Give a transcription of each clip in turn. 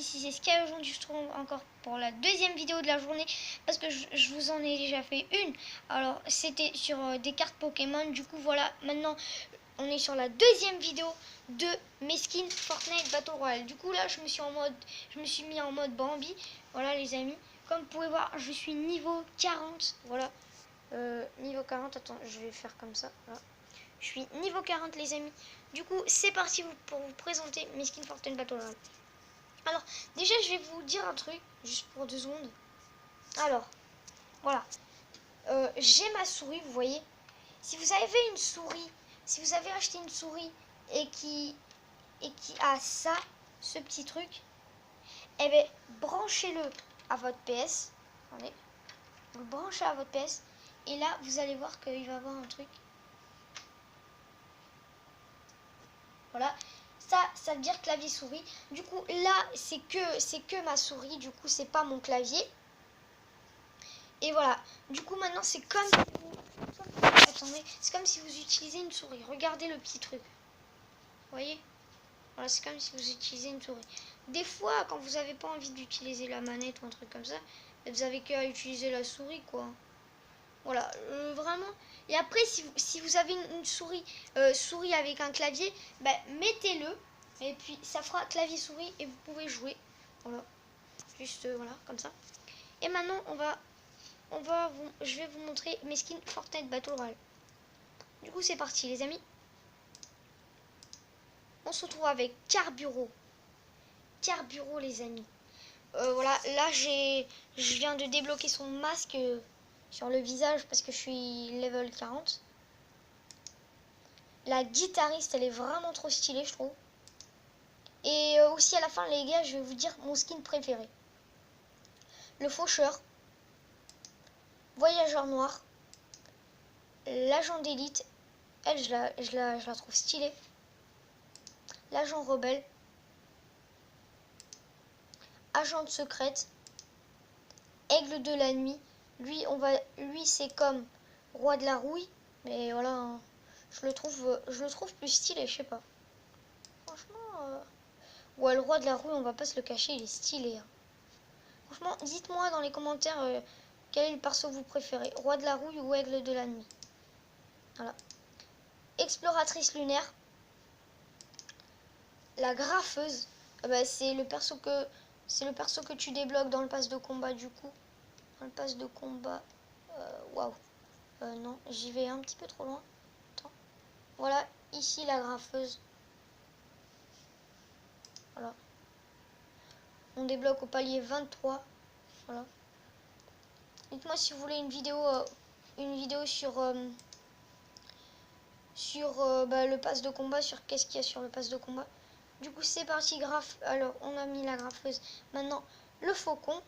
ici c'est Sky. Aujourd'hui je se retrouve encore pour la deuxième vidéo de la journée parce que je vous en ai déjà fait une. Alors c'était sur des cartes Pokémon. Du coup voilà, maintenant on est sur la deuxième vidéo de mes skins Fortnite Battle Royale. Du coup là je me suis mis en mode Bambi. Voilà les amis, comme vous pouvez voir je suis niveau 40. Voilà, niveau 40, attends je vais faire comme ça. Voilà. Je suis niveau 40 les amis. Du coup c'est parti pour vous présenter mes skins Fortnite Battle Royale. Alors déjà je vais vous dire un truc juste pour 2 secondes. Alors voilà, j'ai ma souris, vous voyez. Si vous avez une souris, si vous avez acheté une souris et qui a ça, ce petit truc, eh bien branchez-le à votre PS. Attendez, vous le branchez à votre PS et là vous allez voir qu'il va y avoir un truc. Voilà, ça veut dire clavier souris. Du coup là c'est que ma souris, du coup c'est pas mon clavier. Et voilà, du coup maintenant c'est comme si vous... Attendez, c'est comme si vous utilisez une souris. Regardez le petit truc. Vous voyez? Voilà, c'est comme si vous utilisez une souris. Des fois, quand vous n'avez pas envie d'utiliser la manette ou un truc comme ça, vous avez qu'à utiliser la souris, quoi. Voilà, vraiment. Et après, si vous avez une souris, souris avec un clavier, bah, mettez-le. Et puis, ça fera clavier-souris et vous pouvez jouer. Voilà, juste voilà, comme ça. Et maintenant, je vais vous montrer mes skins Fortnite Battle Royale. Du coup, c'est parti, les amis. On se retrouve avec Carburo. Carburo, les amis. Voilà, là, je viens de débloquer son masque sur le visage parce que je suis level 40. La guitariste, elle est vraiment trop stylée, je trouve. Et aussi, à la fin, les gars, je vais vous dire mon skin préféré. Le faucheur. Voyageur noir. L'agent d'élite. Elle, je la trouve stylée. L'agent rebelle. Agente secrète. Aigle de la nuit. Lui c'est comme roi de la rouille. Mais voilà, hein, je le trouve plus stylé, je sais pas. Franchement, ouais, le roi de la rouille, on va pas se le cacher, il est stylé. Hein. Franchement, dites-moi dans les commentaires quel est le perso que vous préférez. Roi de la rouille ou aigle de la nuit. Voilà. Exploratrice lunaire. La graffeuse. Bah, c'est le perso que tu débloques dans le pass de combat du coup. Dans le pass de combat. Waouh. Non, j'y vais un petit peu trop loin. Attends. Voilà, ici la graffeuse. Voilà. On débloque au palier 23. Voilà. Dites-moi si vous voulez une vidéo sur bah, le pass de combat, sur qu'est-ce qu'il y a sur le pass de combat. Du coup, c'est parti, alors, on a mis la graffeuse. Maintenant, le faucon,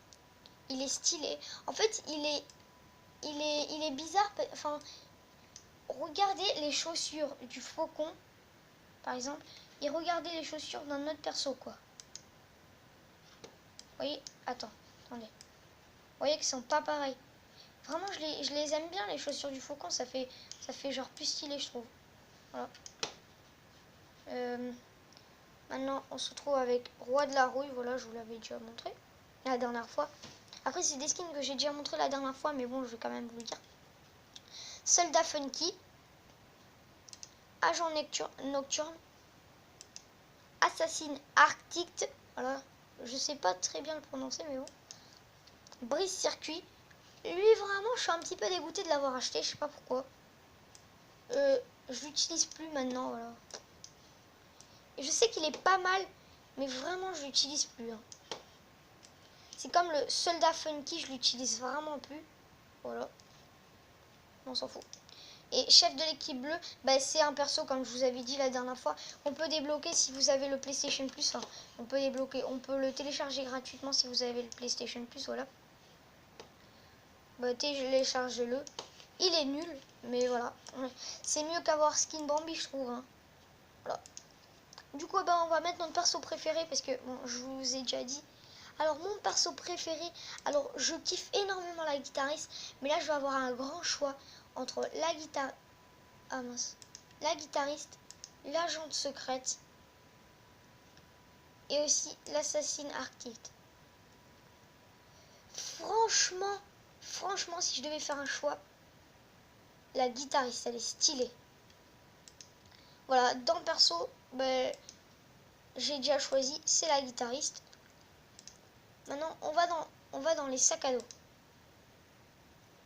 il est stylé. En fait, il est bizarre. Enfin, regardez les chaussures du faucon, par exemple, et regardez les chaussures d'un autre perso, quoi. Vous voyez, attendez. Vous voyez qu'ils sont pas pareils. Vraiment, je les aime bien, les chaussures du faucon. Ça fait genre plus stylé, je trouve. Voilà. Maintenant, on se retrouve avec Roi de la Rouille. Voilà, je vous l'avais déjà montré la dernière fois. Après, c'est des skins que j'ai déjà montré la dernière fois, mais bon, je vais quand même vous le dire. Soldat Funky. Agent Nocturne. Assassin Arctique. Voilà, je sais pas très bien le prononcer, mais bon. Brise Circuit. Lui, vraiment, je suis un petit peu dégoûtée de l'avoir acheté. Je sais pas pourquoi. Je l'utilise plus maintenant, voilà. Et je sais qu'il est pas mal, mais vraiment, je l'utilise plus. Hein. C'est comme le soldat funky, je l'utilise vraiment plus. Voilà. On s'en fout. Et chef de l'équipe bleue, bah, c'est un perso, comme je vous avais dit la dernière fois. On peut débloquer si vous avez le PlayStation Plus. Enfin, on peut débloquer, on peut le télécharger gratuitement si vous avez le PlayStation Plus. Voilà. Bah, téléchargez-le. Il est nul, mais voilà. C'est mieux qu'avoir Skin Bambi, je trouve. Hein. Voilà. Du coup, ben, on va mettre notre perso préféré parce que, bon, je vous ai déjà dit. Alors, mon perso préféré, alors je kiffe énormément la guitariste, mais là, je vais avoir un grand choix entre la guitariste, l'agente secrète et aussi l'Assassin Arctic. Franchement, si je devais faire un choix, la guitariste, elle est stylée. Voilà, dans le perso, ben, j'ai déjà choisi, c'est la guitariste. Maintenant, on va dans les sacs à dos.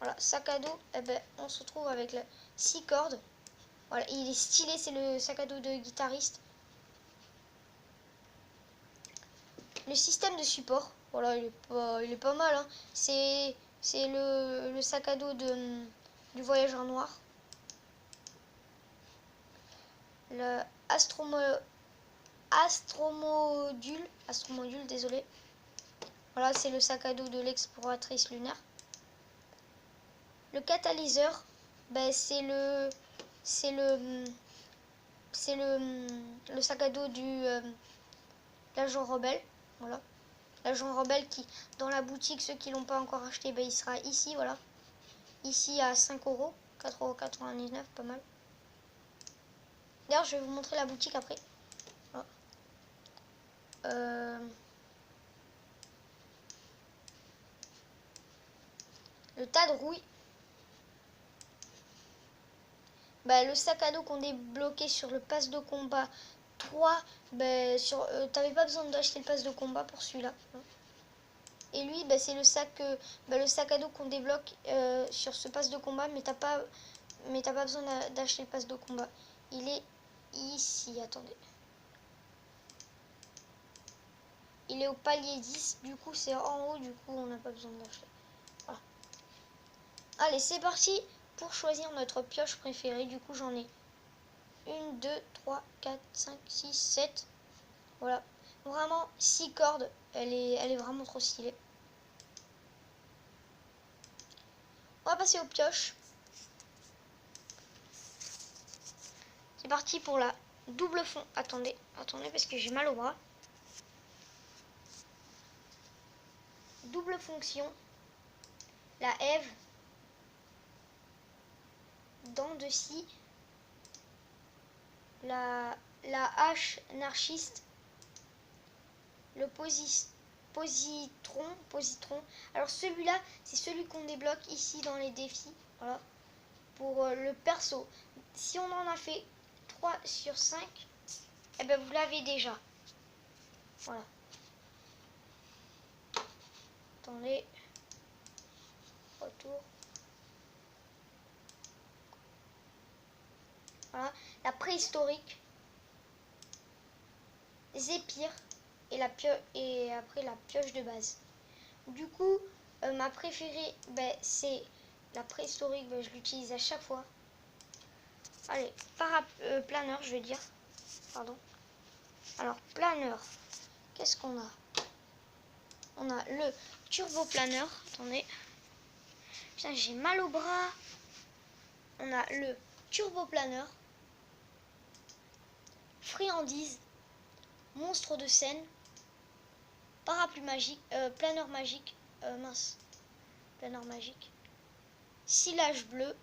Voilà, sac à dos, eh ben, on se retrouve avec le 6 cordes. Voilà, il est stylé, c'est le sac à dos de guitariste. Le système de support, voilà, il est pas mal. Hein. C'est le sac à dos du voyageur noir. Le Astromodule, désolé. Voilà, c'est le sac à dos de l'exploratrice lunaire. Le catalyseur, ben, c'est le sac à dos du l'agent rebelle. Voilà. L'agent rebelle qui, dans la boutique, ceux qui l'ont pas encore acheté, ben, il sera ici, voilà. Ici à 5 €, 4,99 €, pas mal. D'ailleurs, je vais vous montrer la boutique après. Voilà. Le tas de rouille. Bah, le sac à dos qu'on débloquait sur le pass de combat 3, bah, t'avais pas besoin d'acheter le pass de combat pour celui-là. Et lui, bah, c'est le sac à dos qu'on débloque sur ce pass de combat, mais t'as pas besoin d'acheter le pass de combat. Il est ici, attendez. Il est au palier 10, du coup c'est en haut, du coup on n'a pas besoin d'acheter. Voilà. Allez, c'est parti pour choisir notre pioche préférée. Du coup j'en ai 1, 2, 3, 4, 5, 6, 7. Voilà. Vraiment 6 cordes. Elle est vraiment trop stylée. On va passer aux pioches. C'est parti pour la double fond. Attendez parce que j'ai mal au bras. Double fonction. La Eve. Dents de scie. La hache anarchiste. Le positron. Alors celui-là, c'est celui qu'on débloque ici dans les défis. Voilà. Pour le perso. Si on en a fait 3 sur 5, eh ben vous l'avez déjà. Voilà. Attendez. Retour. Voilà. La préhistorique. Zéphyr. Et après la pioche de base. Du coup, ma préférée, ben, c'est la préhistorique. Ben, je l'utilise à chaque fois. Allez, planeur, je vais dire. Pardon. Alors, planeur. Qu'est-ce qu'on a? On a le turbo planeur. Attendez. Putain, j'ai mal au bras. On a le turbo planeur. Friandise. Monstre de scène. Parapluie magique. Planeur magique. Planeur magique. Silage bleu.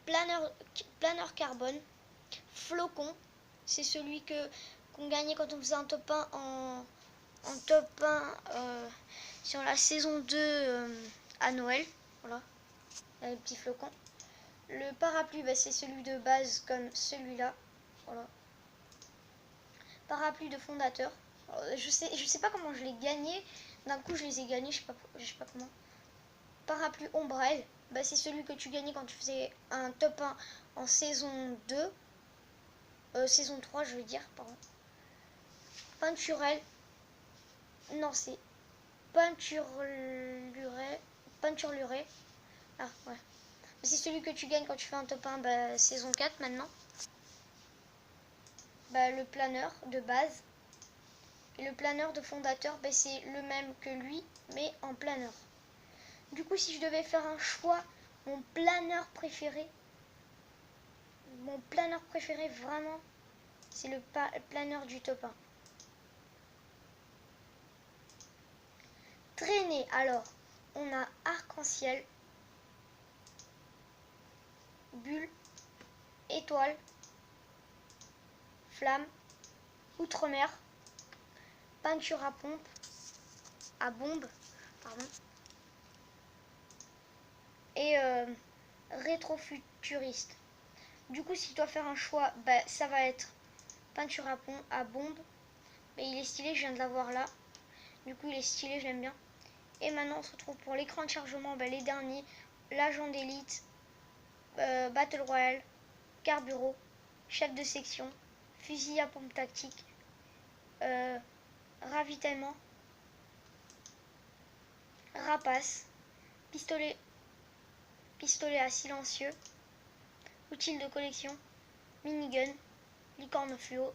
Planeur carbone. Flocon. C'est celui qu'on gagnait quand on faisait un top 1 en top 1 sur la saison 2 à Noël. Voilà. Les petits flocons. Le parapluie, bah, c'est celui de base comme celui-là. Voilà. Parapluie de fondateur. Alors, je sais pas comment je l'ai gagné. D'un coup, je les ai gagnés, je sais pas comment. Parapluie ombrelle, bah, c'est celui que tu gagnais quand tu faisais un top 1 en saison 2. Saison 3, je veux dire, pardon. Peinturel. Non, c'est peinturluré. Ah, ouais. C'est celui que tu gagnes quand tu fais un top 1, bah, saison 4 maintenant. Bah, le planeur de base. Et le planeur de fondateur, bah, c'est le même que lui, mais en planeur. Du coup, si je devais faire un choix, mon planeur préféré vraiment, c'est le planeur du top 1. Traîner, alors, on a arc-en-ciel, bulle, étoile, flamme, Outre-mer, peinture à pompe, à bombe, pardon, et rétrofuturiste. Du coup, si tu dois faire un choix, bah, ça va être peinture à bombe. Mais il est stylé, je viens de l'avoir là. Du coup, il est stylé, j'aime bien. Et maintenant, on se retrouve pour l'écran de chargement, bah, les derniers. L'agent d'élite, Battle Royale, Carburo, chef de section, fusil à pompe tactique, ravitaillement, rapace, pistolet à silencieux, outils de collection, minigun, licorne fluo,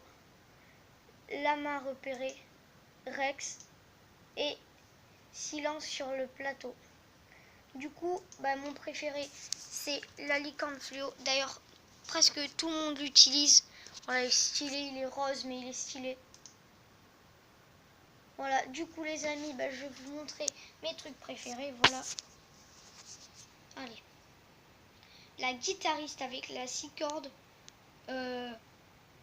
lama repéré, Rex et silence sur le plateau. Du coup, bah, mon préféré, c'est la licorne fluo. D'ailleurs, presque tout le monde l'utilise. Voilà, il est stylé, il est rose, mais il est stylé. Voilà, du coup, les amis, bah, je vais vous montrer mes trucs préférés. Voilà. Allez. La guitariste avec la 6 cordes.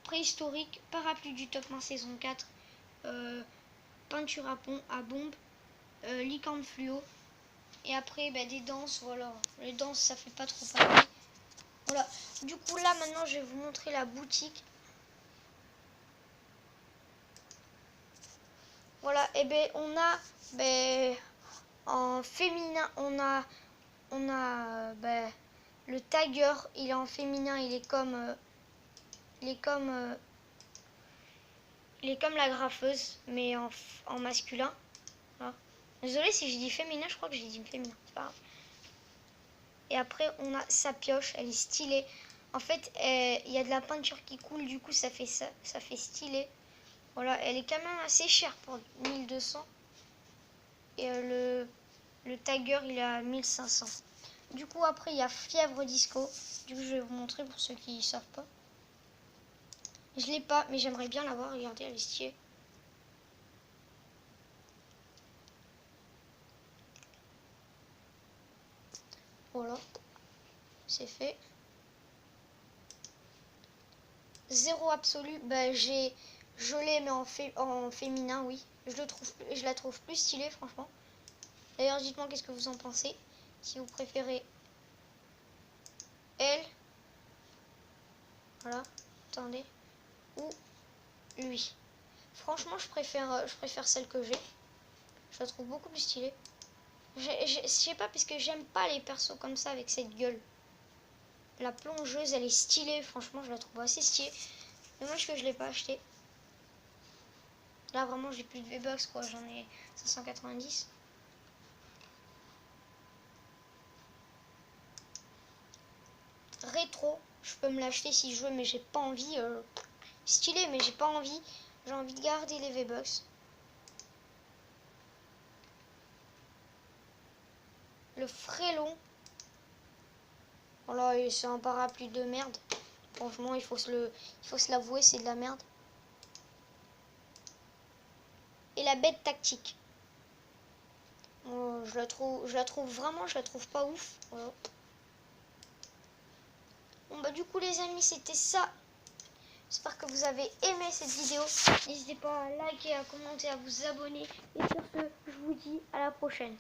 Préhistorique, parapluie du top 1 saison 4. Peinture à bombe. Licorne fluo. Et après, bah, des danses, voilà. Les danses, ça fait pas trop pareil. Voilà. Du coup, là, maintenant, je vais vous montrer la boutique. Voilà. Et ben, on a, ben, en féminin, on a ben, le Tiger. Il est en féminin. Il est comme, la graffeuse, mais en masculin. Voilà. Désolée si je dis féminin, je crois que j'ai dit féminin. C'est pas grave. Et après, on a sa pioche, elle est stylée. En fait, il y a de la peinture qui coule, du coup, ça fait stylé. Voilà, elle est quand même assez chère pour 1200. Et le Tiger, il est à 1500. Du coup, après, il y a Fièvre Disco. Du coup, je vais vous montrer pour ceux qui ne savent pas. Je l'ai pas, mais j'aimerais bien l'avoir. Regardez, elle est stylée. Voilà, c'est fait. Zéro absolu, bah je l'ai mais en féminin, oui. Je la trouve plus stylée, franchement. D'ailleurs, dites-moi qu'est-ce que vous en pensez. Si vous préférez elle, voilà, attendez, ou lui. Franchement, je préfère celle que j'ai. Je la trouve beaucoup plus stylée. Je sais pas, parce que j'aime pas les persos comme ça avec cette gueule. La plongeuse, elle est stylée. Franchement, je la trouve assez stylée. Dommage que je l'ai pas acheté. Là, vraiment, j'ai plus de V-Bucks, quoi. J'en ai 590. Rétro, je peux me l'acheter si je veux, mais j'ai pas envie. Stylé, mais j'ai pas envie. J'ai envie de garder les V-Bucks. Le frélon. Voilà, c'est un parapluie de merde. Franchement, il faut se l'avouer, c'est de la merde. Et la bête tactique. Je la trouve vraiment, je la trouve pas ouf. Voilà. Bon bah du coup les amis, c'était ça. J'espère que vous avez aimé cette vidéo. N'hésitez pas à liker, à commenter, à vous abonner. Et sur ce, je vous dis à la prochaine.